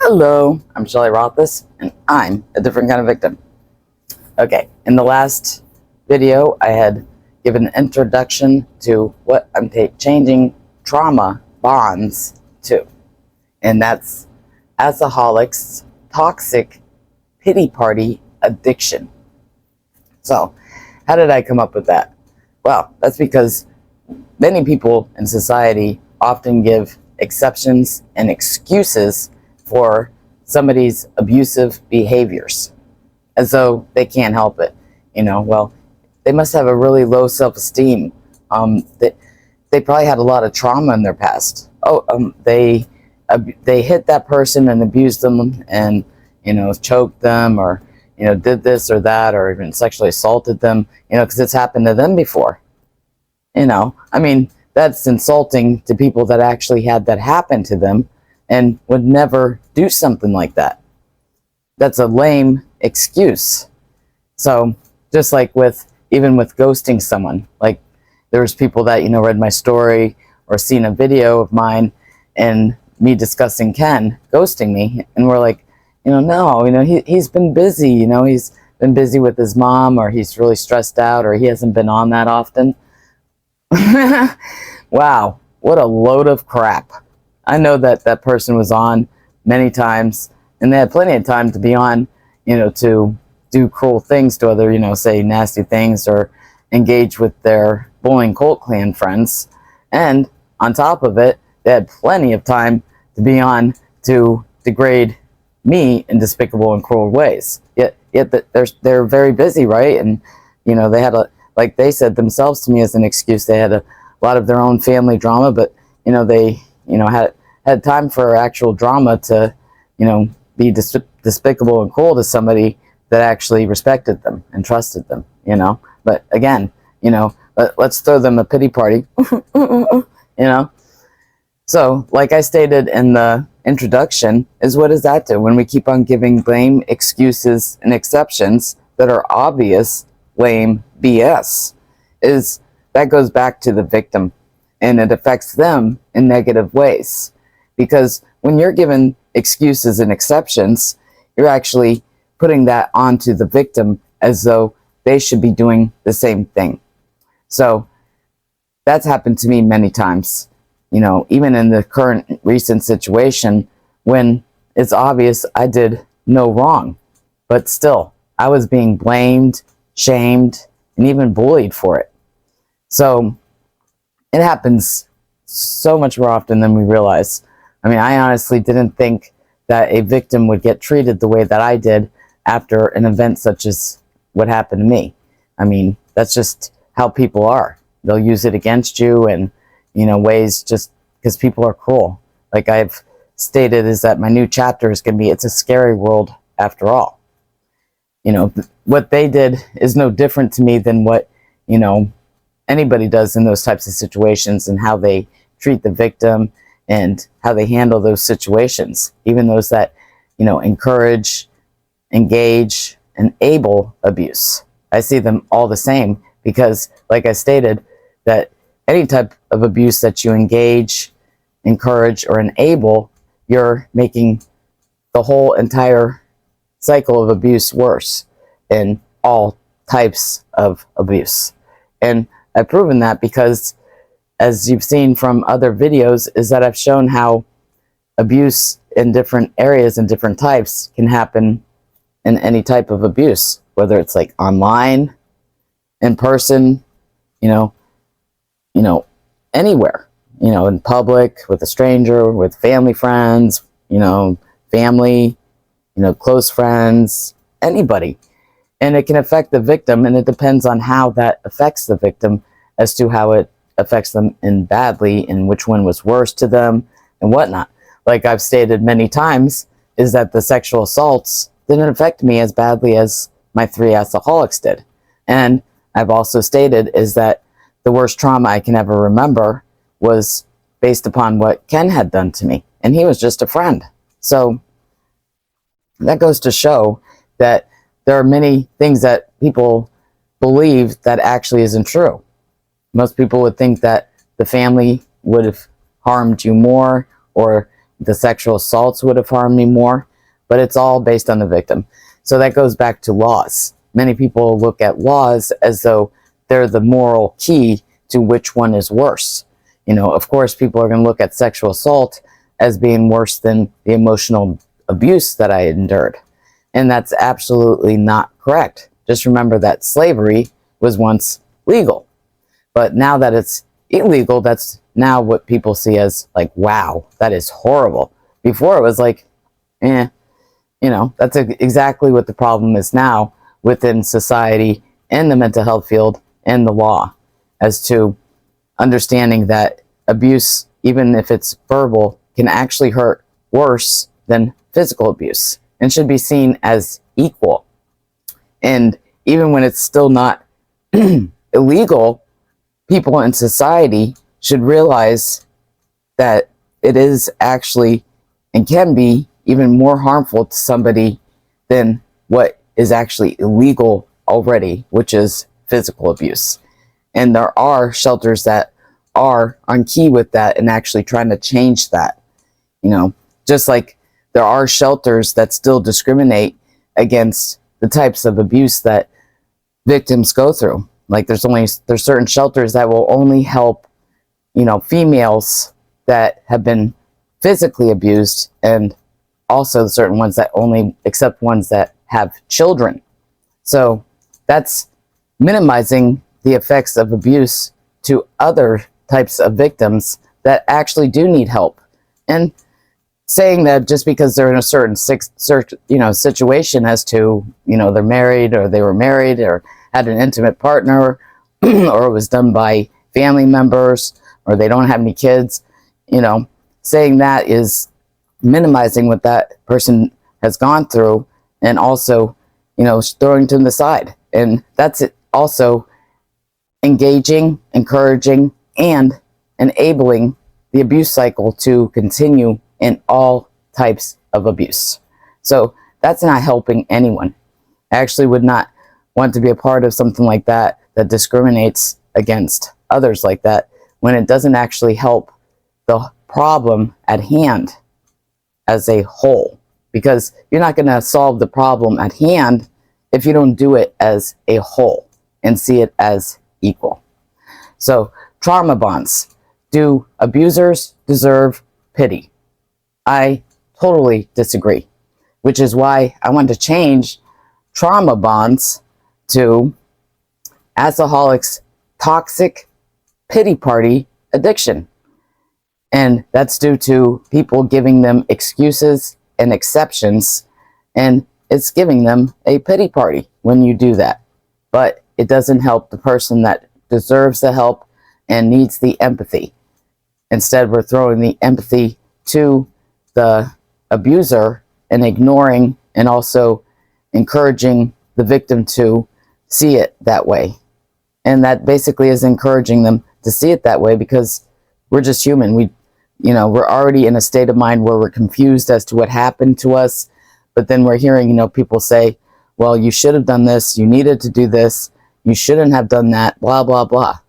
Hello, I'm Shelley Rothus, and I'm a different kind of victim. Okay, in the last video, I had given an introduction to what I'm changing trauma bonds to, and that's Assoholics, toxic pity party addiction. So, how did I come up with that? Well, that's because many people in society often give exceptions and excuses for somebody's abusive behaviors, as though they can't help it. Well, they must have a really low self-esteem. They probably had a lot of trauma in their past. They hit that person and abused them, and choked them, or did this or that, or even sexually assaulted them. Because it's happened to them before. That's insulting to people that actually had that happen to them and would never do something like that. That's a lame excuse. So just like even with ghosting someone, like there's people that, read my story or seen a video of mine and me discussing Ken ghosting me, and we're like, no, he's been busy, he's been busy with his mom, or he's really stressed out, or he hasn't been on that often. Wow, what a load of crap. I know that person was on many times, and they had plenty of time to be on, to do cruel things to other, say nasty things, or engage with their bullying cult clan friends. And on top of it, they had plenty of time to be on to degrade me in despicable and cruel ways. Yet they're very busy, right? And they had like they said themselves to me as an excuse, they had a lot of their own family drama, but they had time for actual drama to be despicable and cruel to somebody that actually respected them and trusted them. But again, let's throw them a pity party. So like I stated in the introduction, is what does that do when we keep on giving blame, excuses, and exceptions that are obvious lame BS? Is that goes back to the victim, and it affects them in negative ways. Because when you're given excuses and exceptions, you're actually putting that onto the victim as though they should be doing the same thing. So that's happened to me many times, even in the current recent situation, when it's obvious I did no wrong, but still I was being blamed, shamed, and even bullied for it. So it happens so much more often than we realize. I honestly didn't think that a victim would get treated the way that I did after an event such as what happened to me. That's just how people are. They'll use it against you in, ways, just because people are cruel. Like I've stated, is that my new chapter is going to be, it's a scary world after all. What they did is no different to me than what, anybody does in those types of situations, and how they treat the victim and how they handle those situations. Even those that, encourage, engage, and enable abuse. I see them all the same, because like I stated, that any type of abuse that you engage, encourage, or enable, you're making the whole entire cycle of abuse worse in all types of abuse. And I've proven that because, as you've seen from other videos, is that I've shown how abuse in different areas and different types can happen in any type of abuse, whether it's like online, in person, anywhere, in public, with a stranger, with family, friends, family, close friends, anybody. And it can affect the victim, and it depends on how that affects the victim as to how it affects them in badly, and which one was worse to them and whatnot. Like I've stated many times, is that the sexual assaults didn't affect me as badly as my 3 Assoholics did. And I've also stated is that the worst trauma I can ever remember was based upon what Ken had done to me. And he was just a friend. So that goes to show that there are many things that people believe that actually isn't true. Most people would think that the family would have harmed you more, or the sexual assaults would have harmed me more, but it's all based on the victim. So that goes back to laws. Many people look at laws as though they're the moral key to which one is worse. Of course, people are going to look at sexual assault as being worse than the emotional abuse that I endured. And that's absolutely not correct. Just remember that slavery was once legal. But now that it's illegal, that's now what people see as like, wow, that is horrible. Before it was like, that's exactly what the problem is now within society and the mental health field and the law, as to understanding that abuse, even if it's verbal, can actually hurt worse than physical abuse and should be seen as equal. And even when it's still not illegal, people in society should realize that it is actually and can be even more harmful to somebody than what is actually illegal already, which is physical abuse. And there are shelters that are on key with that and actually trying to change that. Just like there are shelters that still discriminate against the types of abuse that victims go through. Like there's certain shelters that will only help, females that have been physically abused, and also certain ones that only accept ones that have children. So that's minimizing the effects of abuse to other types of victims that actually do need help. And saying that just because they're in a certain situation as to, they're married or they were married or had an intimate partner or it was done by family members or they don't have any kids, saying that is minimizing what that person has gone through and also, throwing to the side. And that's it, also engaging, encouraging, and enabling the abuse cycle to continue in all types of abuse. So that's not helping anyone. I actually would not want to be a part of something like that that discriminates against others like that when it doesn't actually help the problem at hand as a whole. Because you're not going to solve the problem at hand if you don't do it as a whole and see it as equal. So, trauma bonds. Do abusers deserve pity? I totally disagree, which is why I want to change trauma bonds to Assoholics toxic pity party addiction. And that's due to people giving them excuses and exceptions, and it's giving them a pity party when you do that. But it doesn't help the person that deserves the help and needs the empathy. Instead, we're throwing the empathy to the abuser and ignoring and also encouraging the victim to see it that way. And that basically is encouraging them to see it that way because we're just human. We're already in a state of mind where we're confused as to what happened to us. But then we're hearing, people say, well, you should have done this. You needed to do this. You shouldn't have done that, blah, blah, blah.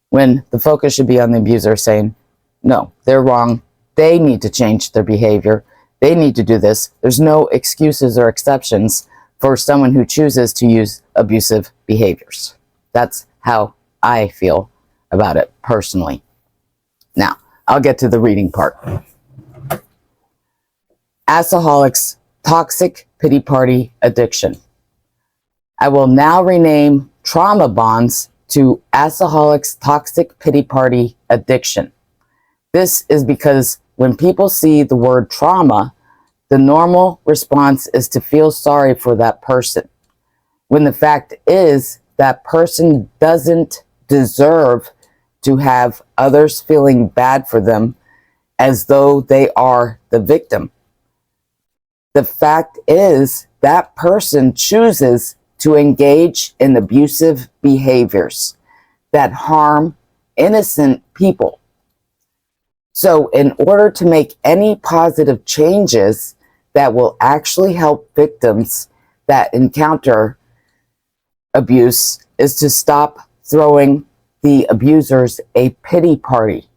When the focus should be on the abuser saying, no, they're wrong. They need to change their behavior. They need to do this. There's no excuses or exceptions for someone who chooses to use abusive behaviors. That's how I feel about it personally. Now, I'll get to the reading part. Assoholics toxic pity party addiction. I will now rename trauma bonds to Assoholics toxic pity party addiction. This is because when people see the word trauma, the normal response is to feel sorry for that person, when the fact is that person doesn't deserve to have others feeling bad for them as though they are the victim. The fact is that person chooses to engage in abusive behaviors that harm innocent people. So in order to make any positive changes that will actually help victims that encounter abuse is to stop throwing the abusers a pity party.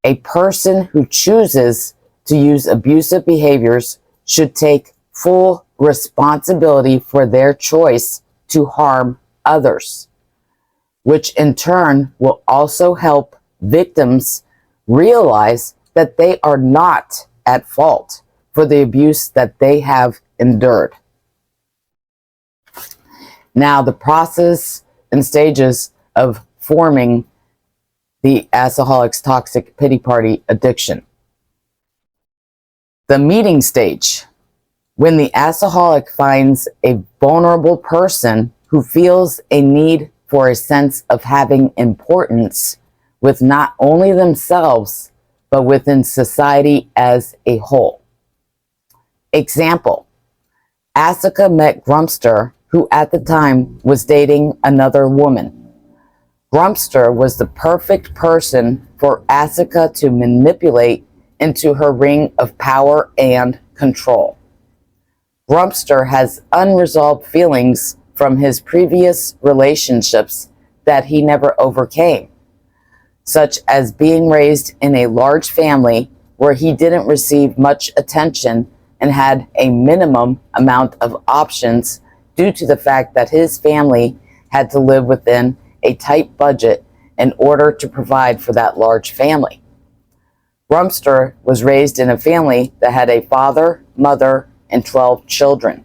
A person who chooses to use abusive behaviors should take full responsibility for their choice to harm others, which in turn will also help victims realize that they are not at fault for the abuse that they have endured. Now, the process and stages of forming the Assoholics toxic pity party addiction. The meeting stage. When the Assoholic finds a vulnerable person who feels a need for a sense of having importance with not only themselves, but within society as a whole. Example, Asika met Grumpster, who at the time was dating another woman. Grumpster was the perfect person for Asika to manipulate into her ring of power and control. Grumpster has unresolved feelings from his previous relationships that he never overcame, such as being raised in a large family where he didn't receive much attention and had a minimum amount of options due to the fact that his family had to live within a tight budget in order to provide for that large family. Grumpster was raised in a family that had a father, mother, and 12 children.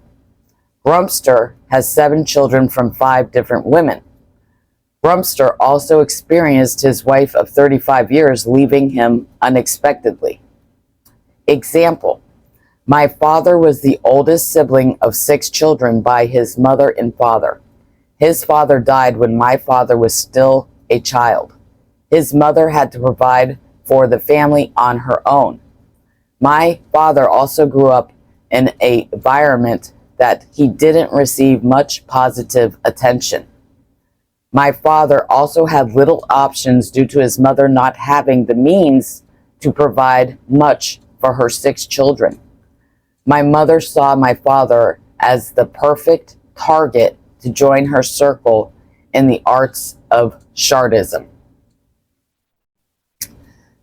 Grumpster has 7 children from 5 different women. Grumpster also experienced his wife of 35 years leaving him unexpectedly. Example, my father was the oldest sibling of 6 children by his mother and father. His father died when my father was still a child. His mother had to provide for the family on her own. My father also grew up in an environment that he didn't receive much positive attention. My father also had little options due to his mother not having the means to provide much for her 6 children. My mother saw my father as the perfect target to join her circle in the arts of Shardism.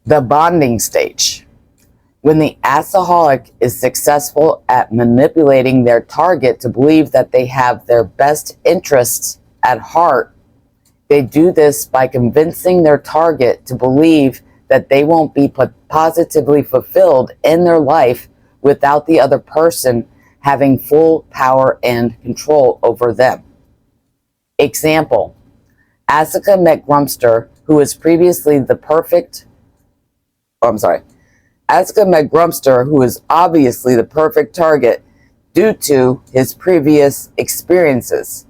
The bonding stage. When the Assoholic is successful at manipulating their target to believe that they have their best interests at heart, they do this by convincing their target to believe that they won't be positively fulfilled in their life without the other person having full power and control over them. Example, Asika met Grumpster, who was previously the perfect, Asika met Grumpster, who is obviously the perfect target due to his previous experiences.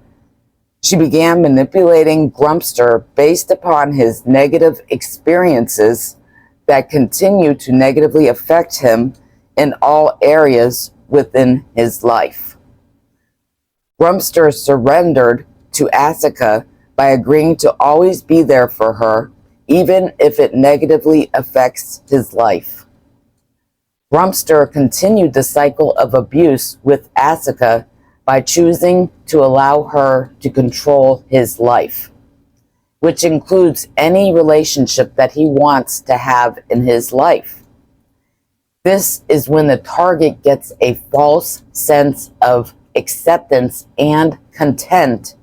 She began manipulating Grumpster based upon his negative experiences that continue to negatively affect him in all areas within his life. Grumpster surrendered to Asika by agreeing to always be there for her, even if it negatively affects his life. Grumpster continued the cycle of abuse with Asika by choosing to allow her to control his life, which includes any relationship that he wants to have in his life. This is when the target gets a false sense of acceptance and content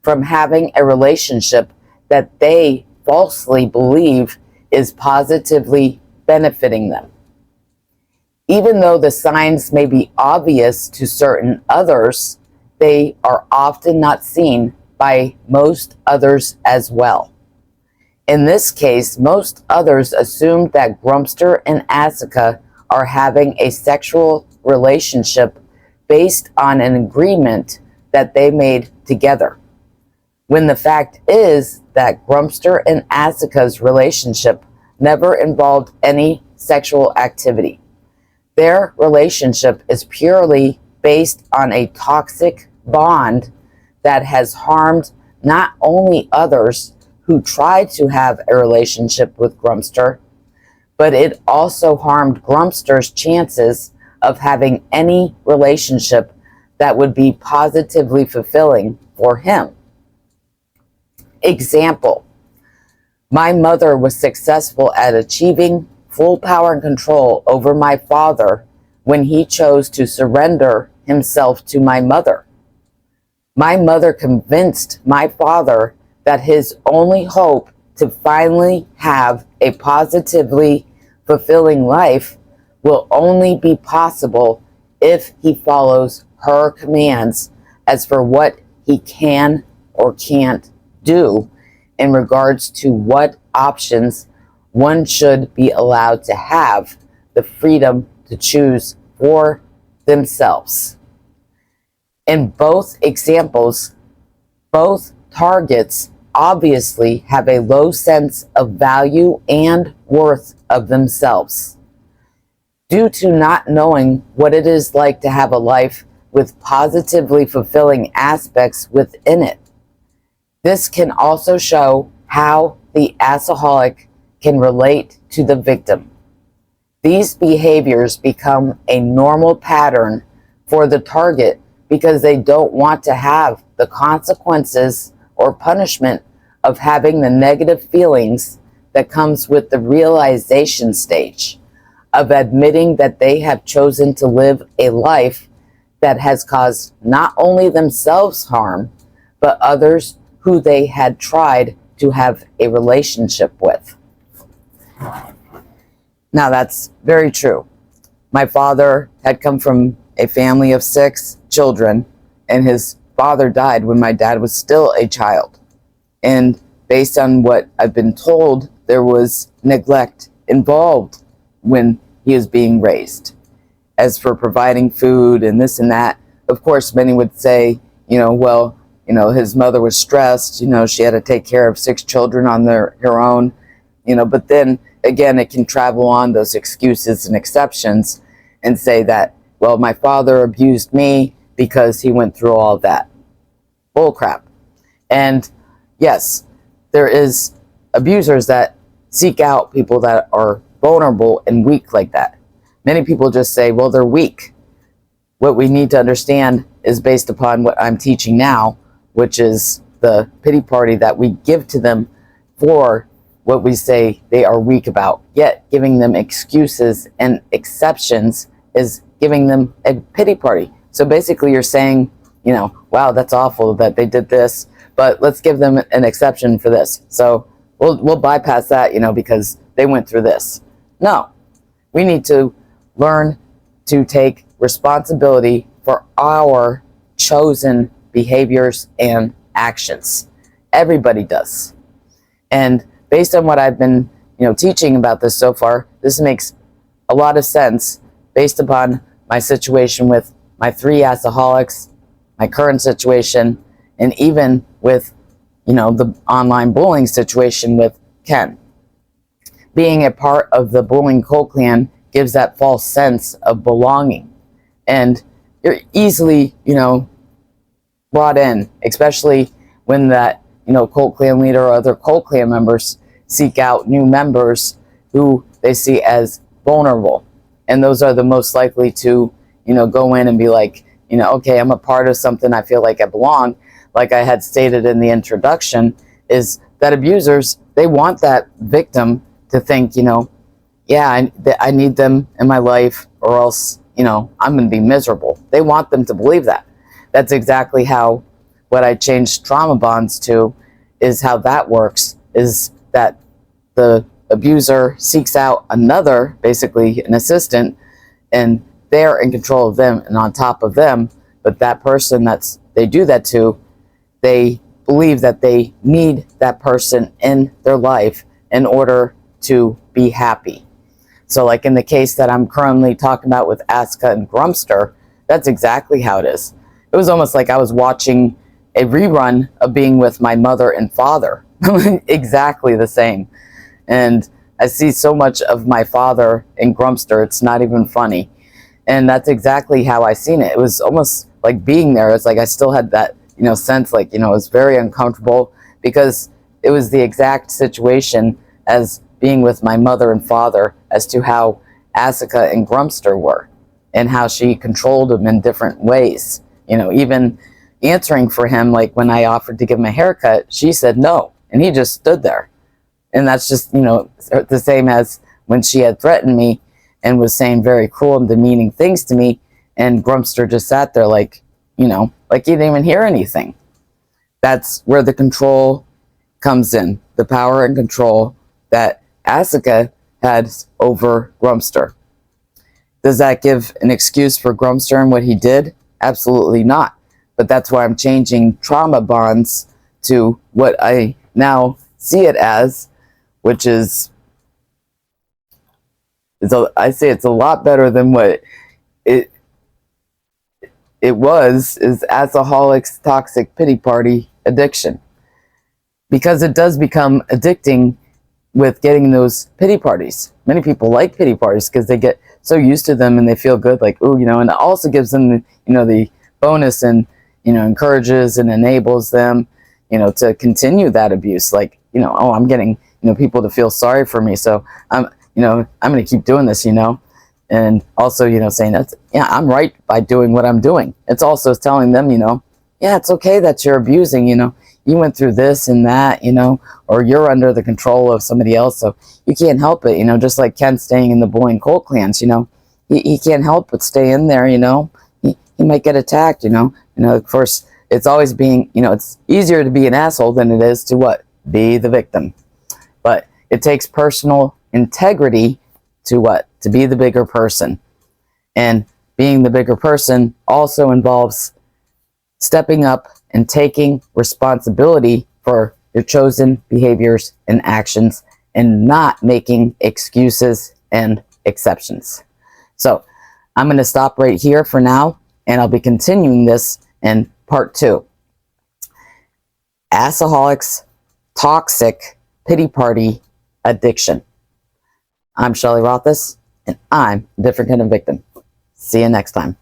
from having a relationship that they falsely believe is positively benefiting them. Even though the signs may be obvious to certain others, they are often not seen by most others as well. In this case, most others assumed that Grumpster and Asika are having a sexual relationship based on an agreement that they made together, when the fact is that Grumpster and Asika's relationship never involved any sexual activity. Their relationship is purely based on a toxic bond that has harmed not only others who tried to have a relationship with Grumpster, but it also harmed Grumpster's chances of having any relationship that would be positively fulfilling for him. Example, my mother was successful at achieving full power and control over my father when he chose to surrender himself to my mother. My mother convinced my father that his only hope to finally have a positively fulfilling life will only be possible if he follows her commands as for what he can or can't do in regards to what options one should be allowed to have the freedom to choose for themselves. In both examples, both targets obviously have a low sense of value and worth of themselves due to not knowing what it is like to have a life with positively fulfilling aspects within it. This can also show how the assoholic can relate to the victim. These behaviors become a normal pattern for the target because they don't want to have the consequences or punishment of having the negative feelings that comes with the realization stage of admitting that they have chosen to live a life that has caused not only themselves harm, but others who they had tried to have a relationship with. Now, that's very true. My father had come from a family of 6 children, and his father died when my dad was still a child. And based on what I've been told, there was neglect involved when he was being raised. As for providing food and this and that, of course, many would say, well, his mother was stressed, she had to take care of 6 children on her own, but then again, it can travel on those excuses and exceptions and say that, well, my father abused me because he went through all that. Bull crap. And yes, there is abusers that seek out people that are vulnerable and weak like that. Many people just say, well, they're weak. What we need to understand is based upon what I'm teaching now, which is the pity party that we give to them for what we say they are weak about, yet giving them excuses and exceptions is giving them a pity party. So basically you're saying, wow, that's awful that they did this, but let's give them an exception for this. So we'll bypass that, because they went through this. No, we need to learn to take responsibility for our chosen behaviors and actions. Everybody does. And based on what I've been, teaching about this so far, this makes a lot of sense based upon my situation with my 3 assoholics, my current situation, and even with, the online bullying situation with Ken. Being a part of the bullying cult clan gives that false sense of belonging. And you're easily, brought in, especially when that, cult clan leader or other cult clan members seek out new members who they see as vulnerable. And those are the most likely to, go in and be like, okay, I'm a part of something, I feel like I belong. Like I had stated in the introduction, is that abusers, they want that victim to think, yeah, I need them in my life or else, I'm going to be miserable. They want them to believe that. That's exactly how what I changed trauma bonds to is how that works, is that the abuser seeks out another, basically an assistant, and they're in control of them and on top of them, but that person they do that to, they believe that they need that person in their life in order to be happy. So like in the case that I'm currently talking about with Aska and Grumster, that's exactly how it is. It was almost like I was watching a rerun of being with my mother and father. Exactly the same. And I see so much of my father in Grumster, it's not even funny. And that's exactly how I seen it. It was almost like being there. It's like I still had that, sense, like, it was very uncomfortable because it was the exact situation as being with my mother and father as to how Asika and Grumster were and how she controlled him in different ways. Even answering for him, like when I offered to give him a haircut, she said no, and he just stood there. And that's just, the same as when she had threatened me and was saying very cruel and demeaning things to me, and Grumpster just sat there like, you know, like he didn't even hear anything. That's where the control comes in, the power and control that Asuka had over Grumpster. Does that give an excuse for Grumpster and what he did? Absolutely not. But that's why I'm changing trauma bonds to what I now see it as, which is I say it's a lot better than what it is Assoholics toxic pity party addiction. Because it does become addicting with getting those pity parties. Many people like pity parties because they get so used to them and they feel good, like, ooh, you know, and it also gives them the, you know, the bonus and, you know, encourages and enables them, you know, to continue that abuse. Like, you know, oh, I'm getting, you know, people to feel sorry for me, so I'm going to keep doing this, you know. And also, you know, saying that's, yeah, I'm right by doing what I'm doing. It's also telling them, you know, yeah, it's okay that you're abusing, you know, you went through this and that, you know, or you're under the control of somebody else, so you can't help it, you know, just like Ken staying in the Boy and Colt clans, you know, he can't help but stay in there, you know, he might get attacked, you know, of course, it's always being, you know, it's easier to be an asshole than it is to what? Be the victim. But it takes personal integrity to what? To be the bigger person. And being the bigger person also involves stepping up and taking responsibility for your chosen behaviors and actions and not making excuses and exceptions. So I'm going to stop right here for now, and I'll be continuing this in part 2. Assoholics, toxic pity party addiction. I'm Shelley Rothus, and I'm a different kind of victim. See you next time.